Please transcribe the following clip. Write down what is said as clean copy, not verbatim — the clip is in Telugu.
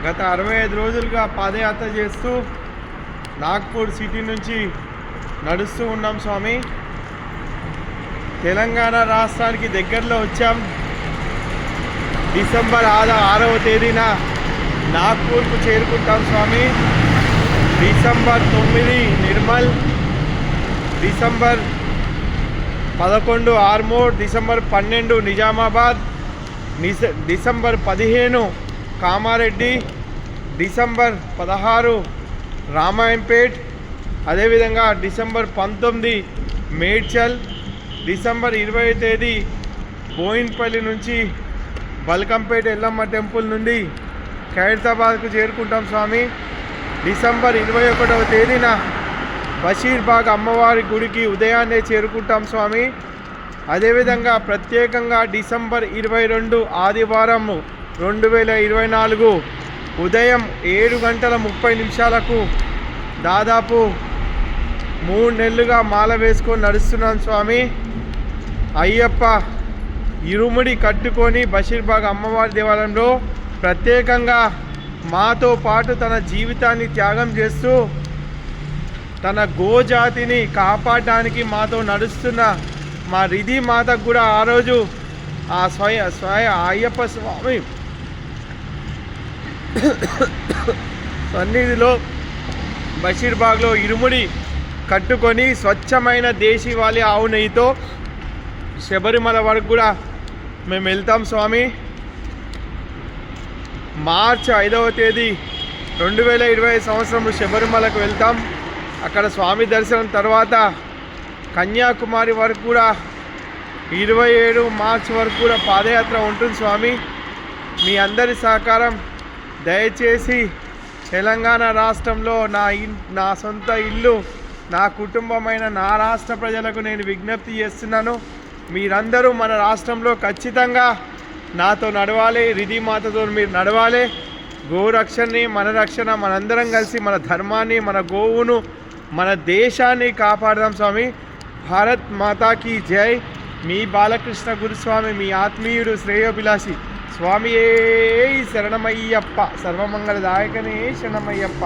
గత 65 రోజులుగా పాదయాత్ర చేస్తూ నాగ్పూర్ సిటీ నుంచి నడుస్తూ ఉన్నాం స్వామి. తెలంగాణ రాష్ట్రానికి దగ్గరలో వచ్చాం. డిసెంబర్ 6వ తేదీన నాగ్పూర్కు చేరుకుంటాం స్వామి. December 9 Nirmal, December 11 Armur, December 12 Nizamabad, December 15 Kamareddy, December 16 Ramayampet, అదేవిధంగా డిసెంబర్ 19 మేడ్చల్, డిసెంబర్ 20 తేదీ బోయిన్పల్లి నుంచి బల్కంపేట ఎల్లమ్మ టెంపుల్ నుండి ఖైరతాబాద్కు చేరుకుంటాం స్వామి. డిసెంబర్ 21వ తేదీన బషీర్బాగ్ అమ్మవారి గుడికి ఉదయాన్నే చేరుకుంటాం స్వామి. అదేవిధంగా ప్రత్యేకంగా డిసెంబర్ 22 ఆదివారం 2024 ఉదయం 7:30 దాదాపు 3 నెలలుగా మాల వేసుకొని నడుస్తున్నాను స్వామి. అయ్యప్ప ఇరుముడి కట్టుకొని బషీర్బాగ్ అమ్మవారి దేవాలయంలో ప్రత్యేకంగా మాతో పాటు తన జీవితాన్ని త్యాగం చేస్తూ తన గోజాతిని కాపాడడానికి మాతో నడుస్తున్న మా రిధి మాతకు కూడా ఆ రోజు ఆ స్వయ అయ్యప్ప స్వామి సన్నిధిలో బషీర్బాగ్లో ఇరుముడి కట్టుకొని స్వచ్ఛమైన దేశీవాలి ఆవు నెయ్యితో శబరిమల వరకు కూడా మేము వెళ్తాం స్వామి. మార్చి 5వ తేదీ 2025 సంవత్సరంలో శబరిమలకు వెళ్తాం. అక్కడ స్వామి దర్శనం తర్వాత కన్యాకుమారి వరకు కూడా 27 మార్చి వరకు కూడా పాదయాత్ర ఉంటుంది స్వామి. మీ అందరి సహకారం దయచేసి తెలంగాణ రాష్ట్రంలో నా సొంత ఇల్లు, నా కుటుంబమైన నా రాష్ట్ర ప్రజలకు నేను విజ్ఞప్తి చేస్తున్నాను. మీరందరూ మన రాష్ట్రంలో ఖచ్చితంగా నాతో నడవాలి, రిధి మాతతో మీరు నడవాలి. గోరక్షణని, మన రక్షణ, మనందరం కలిసి మన ధర్మాన్ని, మన గోవును, మన దేశాన్ని కాపాడదాం స్వామి. భారత్ మాతాకి జై. మీ బాలకృష్ణ గురుస్వామి, మీ ఆత్మీయుడు, శ్రేయోభిలాషి స్వామియే శరణమయ్యప్ప. సర్వమంగళదాయకనే శరణమయ్యప్ప.